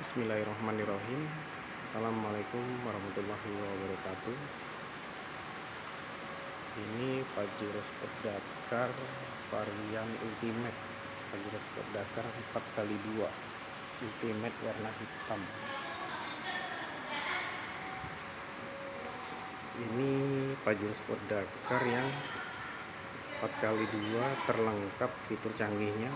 Bismillahirrahmanirrahim. Assalamualaikum warahmatullahi wabarakatuh. Ini Pajero Sport Dakar varian Ultimate. Pajero Sport Dakar 4x2 Ultimate warna hitam. Ini Pajero Sport Dakar yang 4x2 terlengkap fitur canggihnya.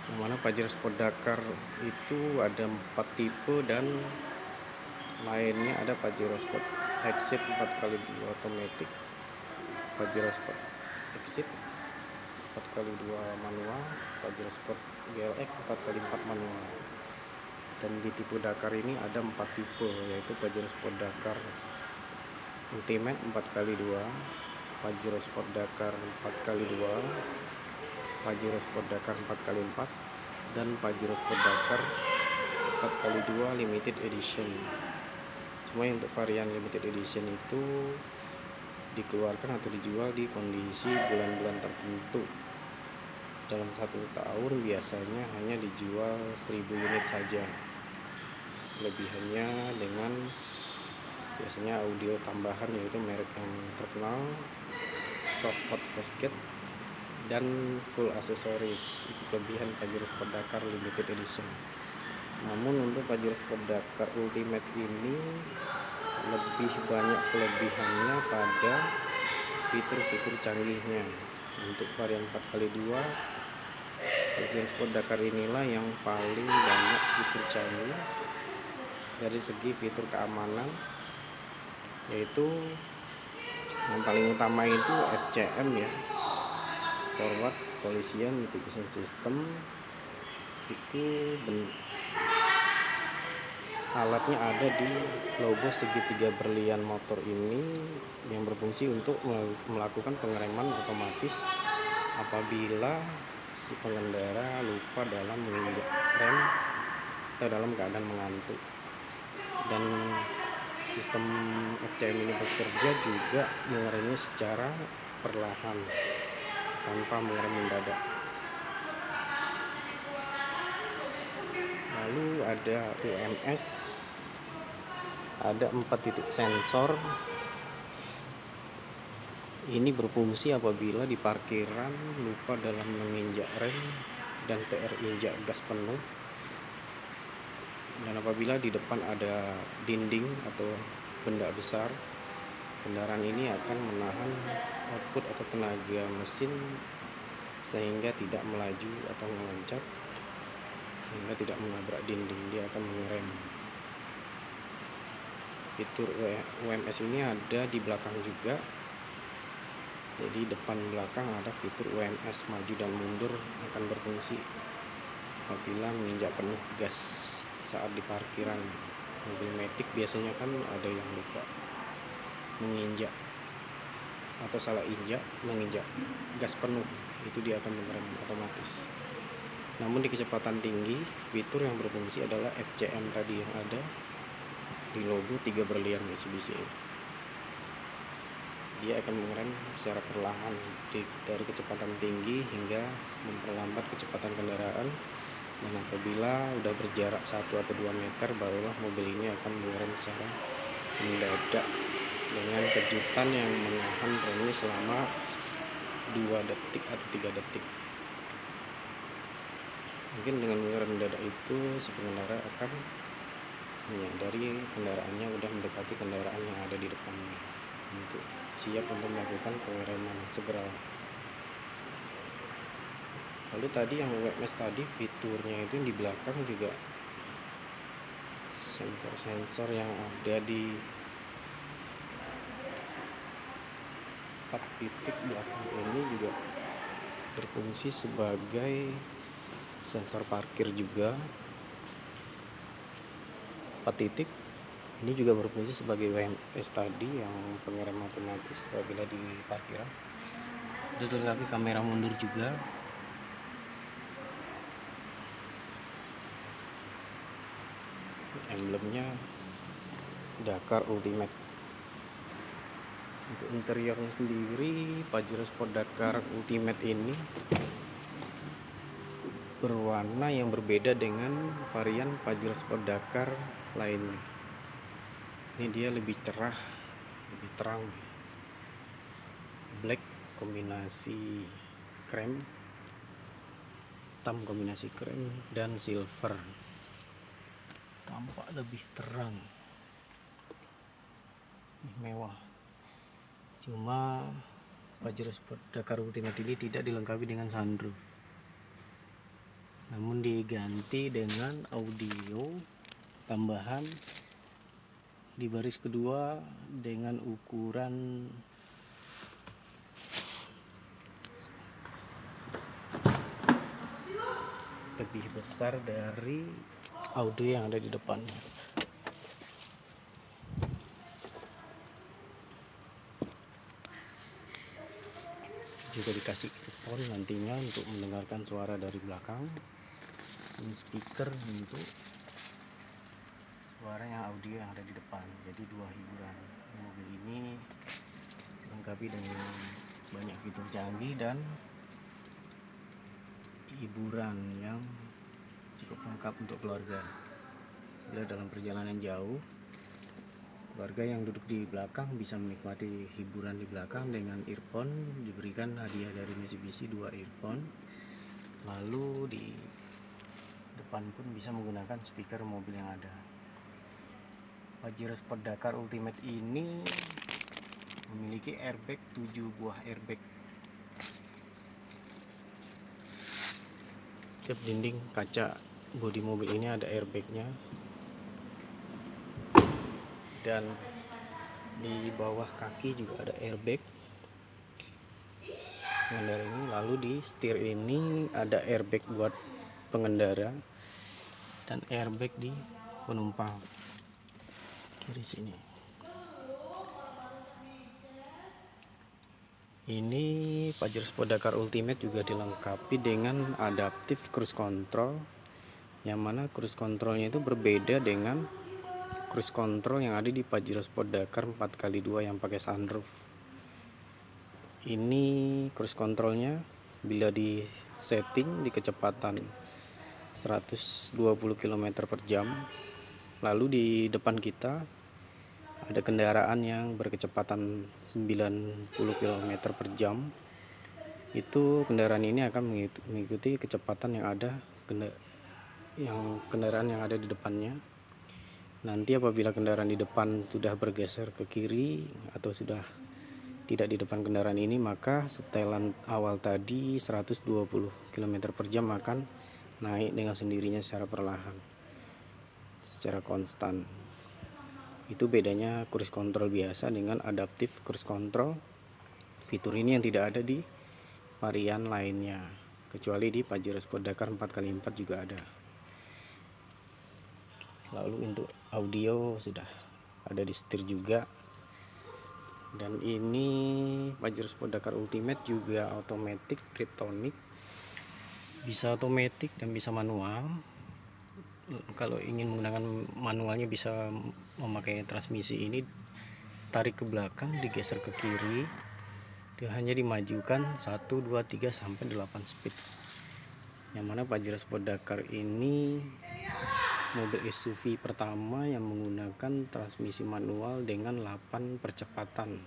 Yang mana Pajero Sport Dakar itu ada 4 tipe dan lainnya ada Pajero Sport Exit 4x2 automatic, Pajero Sport Exit 4x2 manual, Pajero Sport GLX 4x4 manual. Dan di tipe Dakar ini ada 4 tipe, yaitu Pajero Sport Dakar Ultimate 4x2, Pajero Sport Dakar 4x2, Pajero Sport Dakar 4x4, dan Pajero Sport Dakar 4x2 Limited Edition. Cuma untuk varian Limited Edition itu dikeluarkan atau dijual di kondisi bulan-bulan tertentu. Dalam 1 tahun biasanya hanya dijual 1000 unit saja. Kelebihannya dengan biasanya audio tambahan, yaitu merek yang terkenal, Rockford Basket, dan full aksesoris. Itu kelebihan Pajero Sport Dakar Limited Edition. Namun untuk Pajero Sport Dakar Ultimate ini lebih banyak kelebihannya pada fitur-fitur canggihnya. Untuk varian 4x2 Pajero Sport Dakar inilah yang paling banyak fitur canggih dari segi fitur keamanan, yaitu yang paling utama itu FCM ya, Forward Collision Mitigation System. Itu alatnya ada di logo segitiga berlian motor ini, yang berfungsi untuk melakukan pengereman otomatis apabila si pengendara lupa dalam menginjak rem atau dalam keadaan mengantuk. Dan sistem FCM ini bekerja juga mengeremnya secara perlahan tanpa mengerem mendadak. Lalu ada UMS, ada 4 titik sensor. Ini berfungsi apabila di parkiran lupa dalam menginjak rem dan TR injak gas penuh. Dan apabila di depan ada dinding atau benda besar, kendaraan ini akan menahan output atau tenaga mesin sehingga tidak melaju atau meloncat, sehingga tidak menabrak dinding. Dia akan mengerem. Fitur UMS ini ada di belakang juga. Jadi depan belakang ada fitur UMS maju dan mundur, akan berfungsi apabila menginjak penuh gas saat di parkiran. Mobil matic biasanya kan ada yang lupa menginjak atau salah injak, menginjak gas penuh, itu dia akan mengerem otomatis. Namun di kecepatan tinggi, fitur yang berfungsi adalah FCM tadi yang ada di logo 3 berlian Mitsubishi. Dia akan mengerem secara perlahan dari kecepatan tinggi hingga memperlambat kecepatan kendaraan. Dan apabila udah berjarak 1 atau 2 meter, barulah mobil ini akan mengerem secara mendadak dengan kejutan yang menahan remnya selama 2 detik atau 3 detik. Mungkin dengan mengerem mendadak itu si pengendara akan menyadari kendaraannya udah mendekati kendaraan yang ada di depannya, untuk siap untuk melakukan pengereman segera. Lalu tadi yang UMS tadi, fiturnya itu di belakang juga sensor-sensor yang ada di 4 titik belakang ini juga berfungsi sebagai sensor parkir juga. 4 titik ini juga berfungsi sebagai UMS tadi yang pengerem otomatis apabila di parkiran. Dilengkapi kamera mundur juga. Emblemnya Dakar Ultimate. Untuk interiornya sendiri, Pajero Sport Dakar Ultimate ini berwarna yang berbeda dengan varian Pajero Sport Dakar lainnya. Ini dia lebih cerah, lebih terang, black kombinasi krem, hitam kombinasi krem, dan silver. Tampak lebih terang, mewah. Cuma Pajero Sport Dakar Ultimate ini tidak dilengkapi dengan sunroof, namun diganti dengan audio tambahan di baris kedua dengan ukuran lebih besar dari audio yang ada di depannya. Juga dikasih earphone nantinya untuk mendengarkan suara dari belakang. Ini speaker untuk suara yang audio yang ada di depan. Jadi dua hiburan. Mobil ini dilengkapi dengan banyak fitur canggih dan hiburan yang cukup lengkap untuk keluarga. Bila dalam perjalanan jauh, keluarga yang duduk di belakang bisa menikmati hiburan di belakang dengan earphone. Diberikan hadiah dari Mitsubishi 2 earphone. Lalu di depan pun bisa menggunakan speaker mobil yang ada. Pajero Sport Dakar Ultimate ini memiliki airbag 7 buah airbag. Setiap dinding kaca bodi mobil ini ada airbagnya, dan di bawah kaki juga ada airbag pengendara ini. Lalu di setir ini ada airbag buat pengendara dan airbag di penumpang kiri sini. Ini Pajero Sport Dakar Ultimate juga dilengkapi dengan adaptive cruise control, yang mana cruise controlnya itu berbeda dengan cruise control yang ada di Pajero Sport Dakar 4x2 yang pakai sunroof. Ini cruise controlnya bila di setting di kecepatan 120 km per jam. Lalu di depan kita ada kendaraan yang berkecepatan 90 km per jam. Itu kendaraan ini akan mengikuti kecepatan yang ada kendaraan yang ada di depannya. Nanti apabila kendaraan di depan sudah bergeser ke kiri atau sudah tidak di depan kendaraan ini, maka setelan awal tadi 120 km per jam akan naik dengan sendirinya secara perlahan, secara konstan. Itu bedanya cruise control biasa dengan adaptive cruise control. Fitur ini yang tidak ada di varian lainnya, kecuali di Pajero Sport Dakar 4x4 juga ada. Lalu untuk audio sudah ada di setir juga. Dan ini Pajero Sport Dakar Ultimate juga automatic Kryptonic, bisa automatic dan bisa manual. Kalau ingin menggunakan manualnya bisa memakai transmisi ini, tarik ke belakang, digeser ke kiri, itu hanya dimajukan 1, 2, 3 sampai 8 speed. Yang mana Pajero Sport Dakar ini mobil SUV pertama yang menggunakan transmisi manual dengan 8 percepatan.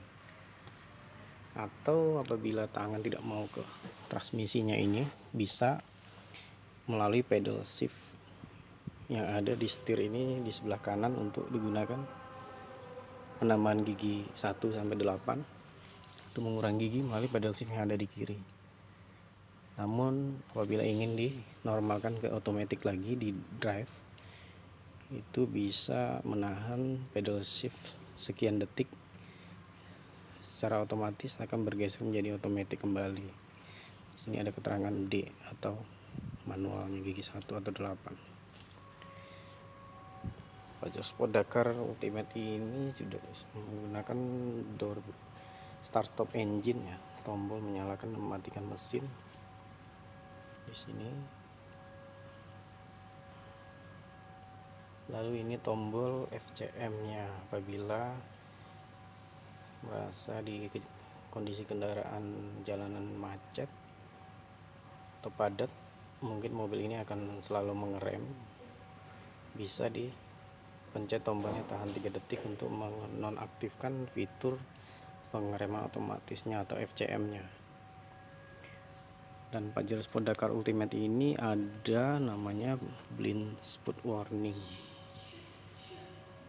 Atau apabila tangan tidak mau ke transmisinya ini, bisa melalui pedal shift yang ada di setir ini di sebelah kanan untuk digunakan penambahan gigi 1 sampai 8 untuk mengurangi gigi melalui pedal shift yang ada di kiri. Namun apabila ingin dinormalkan ke otomatis lagi di drive, itu bisa menahan pedal shift sekian detik, secara otomatis akan bergeser menjadi otomatis kembali. Di sini ada keterangan D atau manualnya gigi 1 atau 8. Pajero Sport Dakar Ultimate ini sudah menggunakan door start stop engine ya, tombol menyalakan dan mematikan mesin di sini. Lalu ini tombol FCM-nya apabila merasa di kondisi kendaraan jalanan macet atau padat, mungkin mobil ini akan selalu mengerem. Bisa dipencet tombolnya tahan 3 detik untuk menonaktifkan fitur pengereman otomatisnya atau FCM-nya. Dan Pajero Sport Dakar Ultimate ini ada namanya blind spot warning.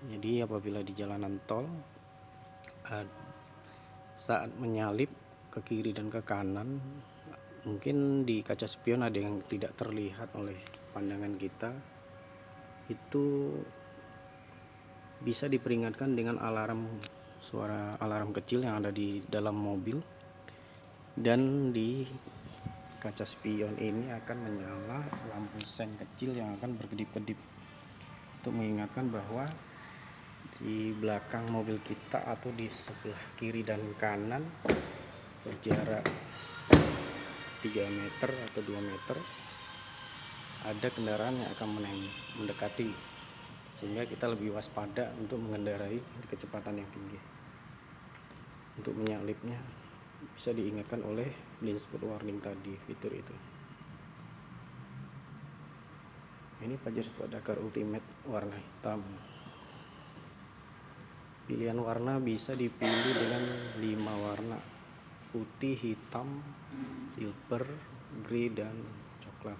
Jadi apabila di jalanan tol saat menyalip ke kiri dan ke kanan, mungkin di kaca spion ada yang tidak terlihat oleh pandangan kita, itu bisa diperingatkan dengan suara alarm kecil yang ada di dalam mobil. Dan di kaca spion ini akan menyala lampu sen kecil yang akan berkedip-kedip untuk mengingatkan bahwa di belakang mobil kita atau di sebelah kiri dan kanan berjarak 3 meter atau 2 meter ada kendaraan yang akan mendekati, sehingga kita lebih waspada untuk mengendarai di kecepatan yang tinggi. Untuk menyalipnya bisa diingatkan oleh blind spot warning tadi, fitur itu. Ini Pajero Sport Dakar Ultimate warna hitam. Pilihan warna bisa dipilih dengan 5 warna: putih, hitam, silver, grey, dan coklat.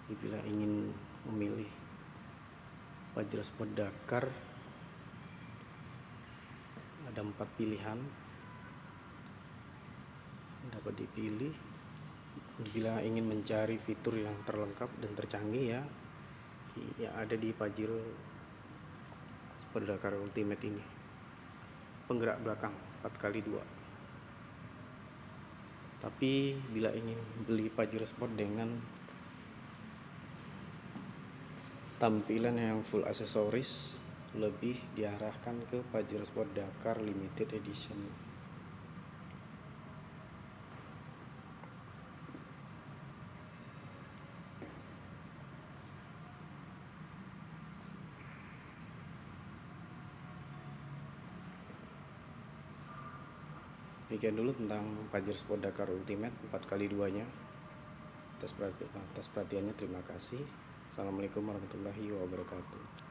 Bila ingin memilih Pajero Sport Dakar, ada 4 pilihan yang dapat dipilih. Bila ingin mencari fitur yang terlengkap dan tercanggih ya ada di Pajero Sport Dakar Ultimate ini. Penggerak belakang 4x2. Tapi bila ingin beli Pajero Sport dengan tampilan yang full aksesoris, lebih diarahkan ke Pajero Sport Dakar Limited Edition. Demikian dulu tentang Pajero Sport Dakar Ultimate 4x2-nya. Atas perhatiannya terima kasih. Assalamualaikum warahmatullahi wabarakatuh.